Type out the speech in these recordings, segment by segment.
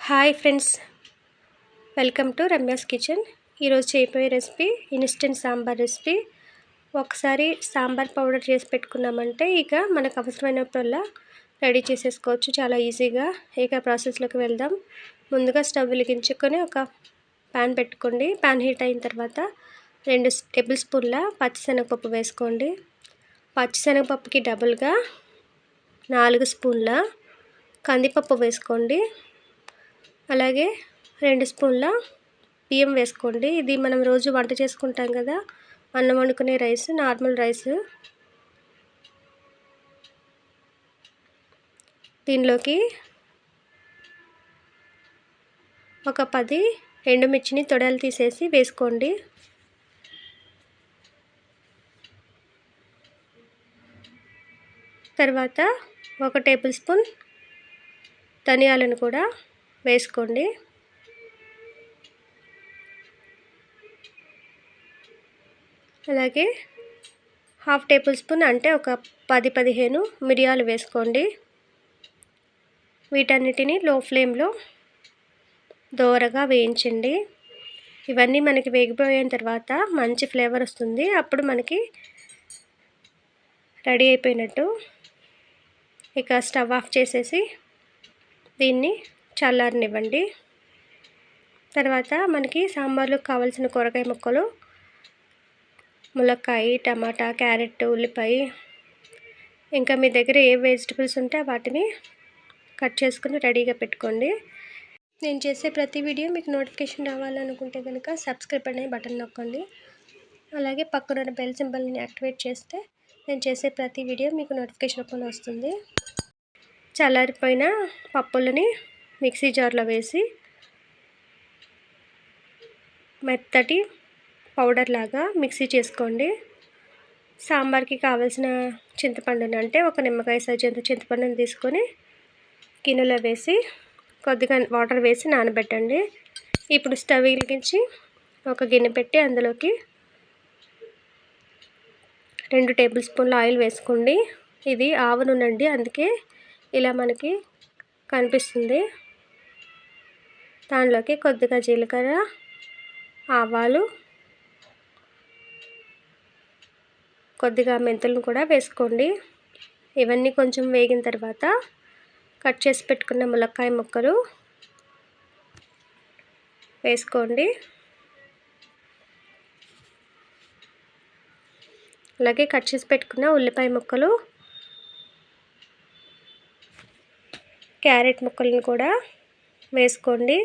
Hi friends, welcome to Ramya's kitchen. ఈరోజు చేయబోయే recipe instant sambar recipe. ఒకసారి సాంబార్ పౌడర్ చేసి పెట్టుకున్నామంటే ఇక మనకు అవసరమైనప్పుడల్లా రెడీ చేసేసుకోవచ్చు చాలా ఈజీగా. ఇక ప్రాసెస్లోకి వెళ్దాం. ముందుగా స్టవ్ వెలిగించుకొని ఒక ప్యాన్ పెట్టుకోండి. ప్యాన్ హీట్ అయిన తర్వాత 2 టేబుల్ స్పూన్ల పచ్చిశనగపప్పు వేసుకోండి. పచ్చిశనగపప్పుకి డబుల్గా 4 స్పూన్ల కందిపప్పు వేసుకోండి. అలాగే 2 స్పూన్ల బియ్యం వేసుకోండి. ఇది మనం రోజు వంట చేసుకుంటాం కదా, అన్నం వండుకునే రైస్, నార్మల్ రైస్. దీనిలోకి ఒక 10 ఎండుమిర్చిని తొడలు తీసేసి వేసుకోండి. తర్వాత 1 టేబుల్ స్పూన్ ధనియాలను కూడా వేసుకోండి. అలాగే 1/2 టేబుల్ స్పూన్ అంటే ఒక 10-15 మిరియాలు వేసుకోండి. వీటన్నిటిని లో ఫ్లేమ్లో దోరగా వేయించండి. ఇవన్నీ మనకి వేగిపోయిన తర్వాత మంచి ఫ్లేవర్ వస్తుంది. అప్పుడు మనకి రెడీ అయిపోయినట్టు. ఇక స్టవ్ ఆఫ్ చేసేసి దీన్ని చల్లారనివ్వండి. తర్వాత మనకి సాంబార్లోకి కావాల్సిన కూరగాయ ముక్కలు ములక్కాయ, టమాటా, క్యారెట్, ఉల్లిపాయ, ఇంకా మీ దగ్గర ఏ వెజిటబుల్స్ ఉంటే వాటిని కట్ చేసుకుని రెడీగా పెట్టుకోండి. నేను చేసే ప్రతి వీడియో మీకు నోటిఫికేషన్ రావాలనుకుంటే కనుక సబ్స్క్రైబ్ అనే బటన్ నొక్కండి. అలాగే పక్కన బెల్ సింబల్ని యాక్టివేట్ చేస్తే నేను చేసే ప్రతి వీడియో మీకు నోటిఫికేషన్ రూపంలో వస్తుంది. చల్లారిపోయిన పప్పులని మిక్సీ జార్లో వేసి మెత్తటి పౌడర్ లాగా మిక్సీ చేసుకోండి. సాంబార్కి కావాల్సిన చింతపండుని అంటే ఒక నిమ్మకాయ సైజు అంత చింతపండుని తీసుకొని గిన్నెలో వేసి కొద్దిగా వాటర్ వేసి నానబెట్టండి. ఇప్పుడు స్టవ్ వెలిగించి ఒక గిన్నె పెట్టి అందులోకి 2 టేబుల్ స్పూన్ల ఆయిల్ వేసుకోండి. ఇది ఆవ నూనె అండి, అందుకే ఇలా మనకి కనిపిస్తుంది. దానిలోకి కొద్దిగా జీలకర్ర, ఆవాలు, కొద్దిగా మెంతులను కూడా వేసుకోండి. ఇవన్నీ కొంచెం వేగిన తర్వాత కట్ చేసి పెట్టుకున్న ములక్కాయ ముక్కలు వేసుకోండి. అలాగే కట్ చేసి పెట్టుకున్న ఉల్లిపాయ ముక్కలు, క్యారెట్ ముక్కలను కూడా వేసుకోండి.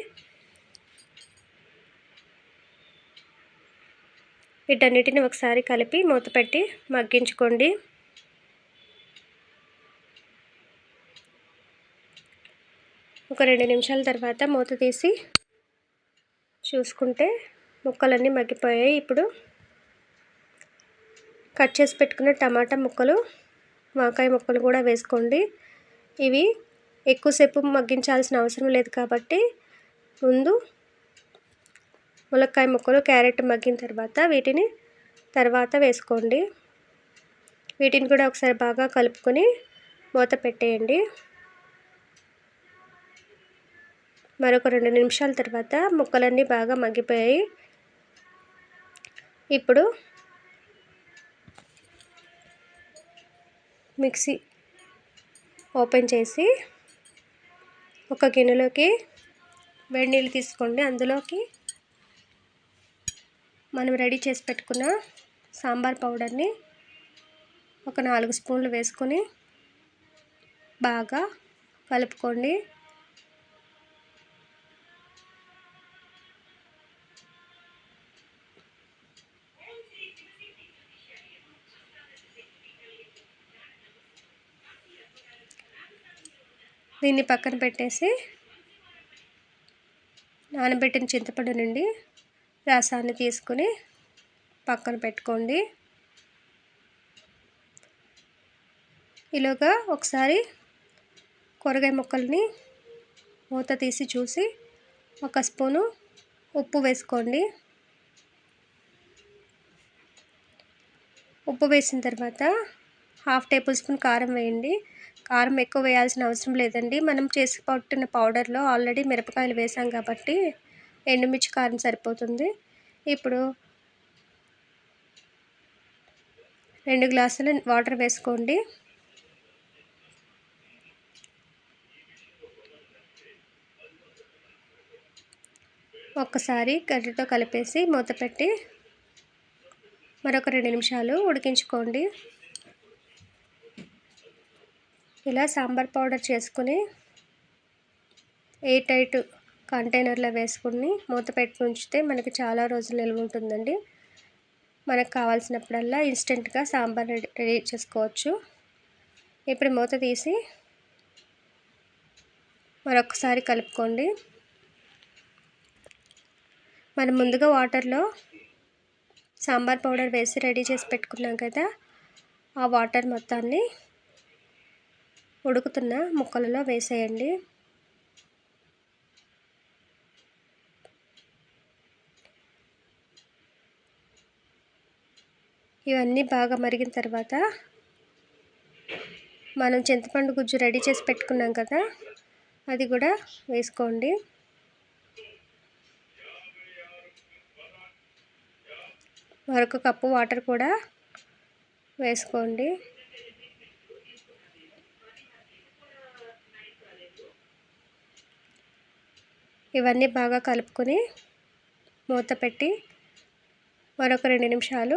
వీటన్నిటిని ఒకసారి కలిపి మూత పెట్టి మగ్గించుకోండి. ఒక 2 నిమిషాల తర్వాత మూత తీసి చూసుకుంటే ముక్కలన్నీ మగ్గిపోయాయి. ఇప్పుడు కట్ చేసి పెట్టుకున్న టమాటా ముక్కలు, వంకాయ ముక్కలు కూడా వేసుకోండి. ఇవి ఎక్కువసేపు మగ్గించాల్సిన అవసరం లేదు కాబట్టి ముందు ములక్కాయ ముక్కలు, క్యారెట్ మగ్గిన తర్వాత వీటిని తర్వాత వేసుకోండి. వీటిని కూడా ఒకసారి బాగా కలుపుకొని మూత పెట్టేయండి. మరొక 2 నిమిషాల తర్వాత ముక్కలన్నీ బాగా మగ్గిపోయాయి. ఇప్పుడు మిక్సీ ఓపెన్ చేసి ఒక గిన్నెలోకి వేడి నీళ్ళు తీసుకోండి. అందులోకి మనం రెడీ చేసి పెట్టుకున్న సాంబార్ పౌడర్ని ఒక 4 స్పూన్లు వేసుకొని బాగా కలుపుకోండి. దీన్ని పక్కన పెట్టేసి నానబెట్టిన చింతపండు నుండి రసాన్ని తీసుకొని పక్కన పెట్టుకోండి. ఈలోగా ఒకసారి కూరగాయ ముక్కల్ని మూత తీసి చూసి 1 స్పూను ఉప్పు వేసుకోండి. ఉప్పు వేసిన తర్వాత 1/2 టేబుల్ స్పూన్ కారం వేయండి. కారం ఎక్కువ వేయాల్సిన అవసరం లేదండి. మనం చేసి పట్టిన పౌడర్లో ఆల్రెడీ మిరపకాయలు వేసాం కాబట్టి ఎండుమిర్చి కారం సరిపోతుంది. ఇప్పుడు 2 గ్లాసులు వాటర్ వేసుకోండి. ఒక్కసారి గరిటెతో కలిపేసి మూత పెట్టి మరొక 2 నిమిషాలు ఉడికించుకోండి. ఇలా సాంబార్ పౌడర్ చేసుకుని ఎయిర్ టైట్ కంటైనర్లో వేసుకుని మూత పెట్టి ఉంచితే మనకి చాలా రోజులు నిల్వ ఉంటుందండి. మనకు కావాల్సినప్పుడల్లా ఇన్స్టెంట్గా సాంబార్ రెడీ చేసుకోవచ్చు. ఇప్పుడు మూత తీసి మరొకసారి కలుపుకోండి. మనం ముందుగా వాటర్లో సాంబార్ పౌడర్ వేసి రెడీ చేసి పెట్టుకున్నాం కదా, ఆ వాటర్ మొత్తాన్ని ఉడుకుతున్న ముక్కలలో వేసేయండి. ఇవన్నీ బాగా మరిగిన తర్వాత మనం చింతపండు గుజ్జు రెడీ చేసి పెట్టుకున్నాం కదా, అది కూడా వేసుకోండి. మరొక కప్పు వాటర్ కూడా వేసుకోండి. ఇవన్నీ బాగా కలుపుకొని మూత పెట్టి మరొక 2 నిమిషాలు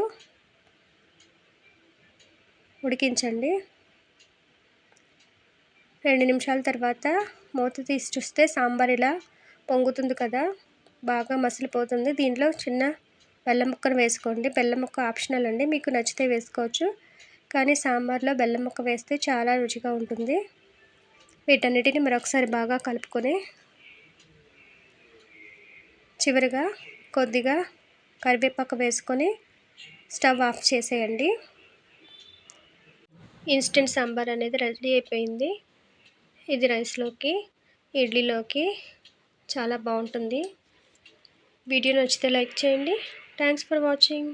ఉడికించండి. 2 నిమిషాల తర్వాత మూత తీసి చూస్తే సాంబార్ ఇలా పొంగుతుంది కదా, బాగా మసిలిపోతుంది. దీంట్లో చిన్న బెల్లం ముక్కను వేసుకోండి. బెల్లం ముక్క ఆప్షనల్ అండి, మీకు నచ్చితే వేసుకోవచ్చు. కానీ సాంబార్లో బెల్లం ముక్క వేస్తే చాలా రుచిగా ఉంటుంది. వీటన్నిటిని మరొకసారి బాగా కలుపుకొని చివరిగా కొద్దిగా కరివేపాకు వేసుకొని స్టవ్ ఆఫ్ చేసేయండి. ఇన్స్టెంట్ సాంబార్ అనేది రెడీ అయిపోయింది. ఇది రైస్లోకి, ఇడ్లీలోకి చాలా బాగుంటుంది. వీడియో నచ్చితే లైక్ చేయండి. Thanks for watching.